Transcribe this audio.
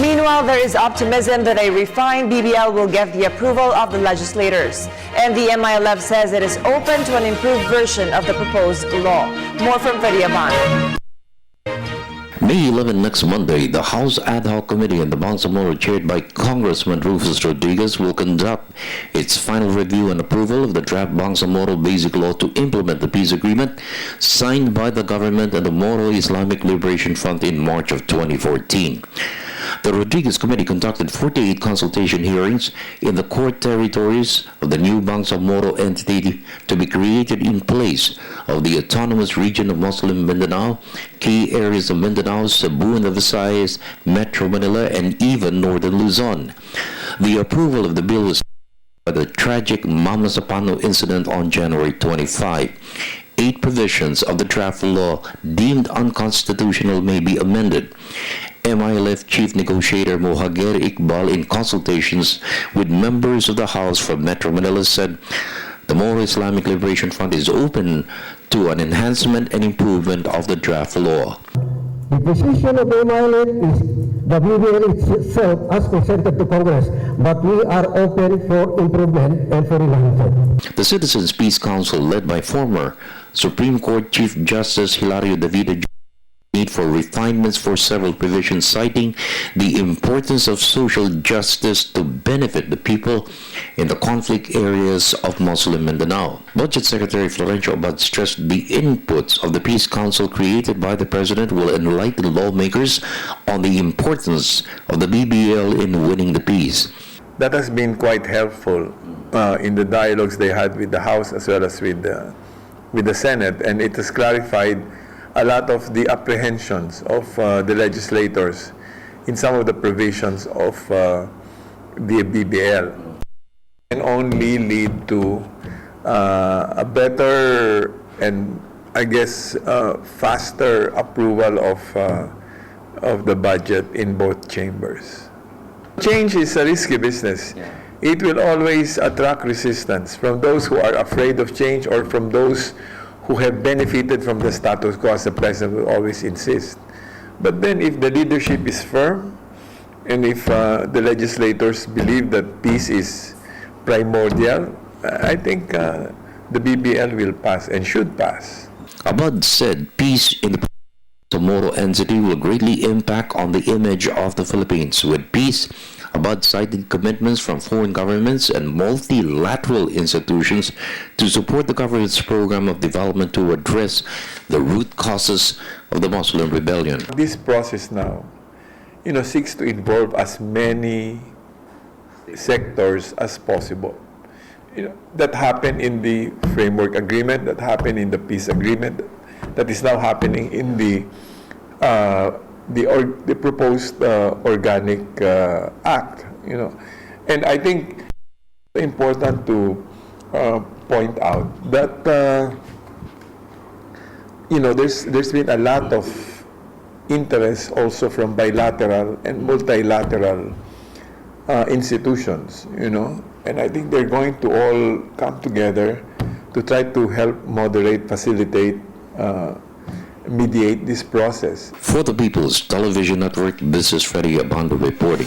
Meanwhile, there is optimism that a refined BBL will get the approval of the legislators. And the MILF says it is open to an improved version of the proposed law. More from Freddie Abando. May 11 next Monday, the House Ad Hoc Committee in the Bangsamoro, chaired by Congressman Rufus Rodriguez, will conduct its final review and approval of the draft Bangsamoro Basic Law to implement the peace agreement signed by the government and the Moro Islamic Liberation Front in March of 2014. The Rodriguez Committee conducted 48 consultation hearings in the court territories of the new Bangsamoro entity to be created in place of the autonomous region of Muslim Mindanao, key areas of Mindanao, Cebu and the Visayas, Metro Manila, and even Northern Luzon. The approval of the bill was by the tragic Mama Sapano incident on January 25. 8 provisions of the draft law deemed unconstitutional may be amended. MILF Chief Negotiator Mohager Iqbal, in consultations with members of the House from Metro Manila, said the Moro Islamic Liberation Front is open to an enhancement and improvement of the draft law. The position of MILF is the BBL itself as presented to Congress, but we are open for improvement and for enhancement. The Citizens Peace Council, led by former Supreme Court Chief Justice Hilario Davido, need for refinements for several provisions, citing the importance of social justice to benefit the people in the conflict areas of Muslim Mindanao. Budget Secretary Florencio Abad stressed the inputs of the Peace Council created by the President will enlighten lawmakers on the importance of the BBL in winning the peace. That has been quite helpful in the dialogues they had with the House as well as with the Senate, and it has clarified a lot of the apprehensions of the legislators in some of the provisions of the BBL, can only lead to a better and, I guess, faster approval of the budget in both chambers. Change is a risky business. Yeah. It will always attract resistance from those who are afraid of change or from those who have benefited from the status quo, as the President will always insist. But then if the leadership is firm, and if the legislators believe that peace is primordial, I think the BBL will pass and should pass. Abad said peace in the Moro entity will greatly impact on the image of the Philippines. With peace, Abad cited commitments from foreign governments and multilateral institutions to support the government's program of development to address the root causes of the Muslim rebellion. This process now, seeks to involve as many sectors as possible. That happened in the framework agreement, that happened in the peace agreement, that is now happening in the proposed organic act, and I think it's important to point out that there's been a lot of interest also from bilateral and multilateral institutions, and I think they're going to all come together to try to help moderate, facilitate, mediate this process. For the People's Television Network, this is Freddie Abando reporting.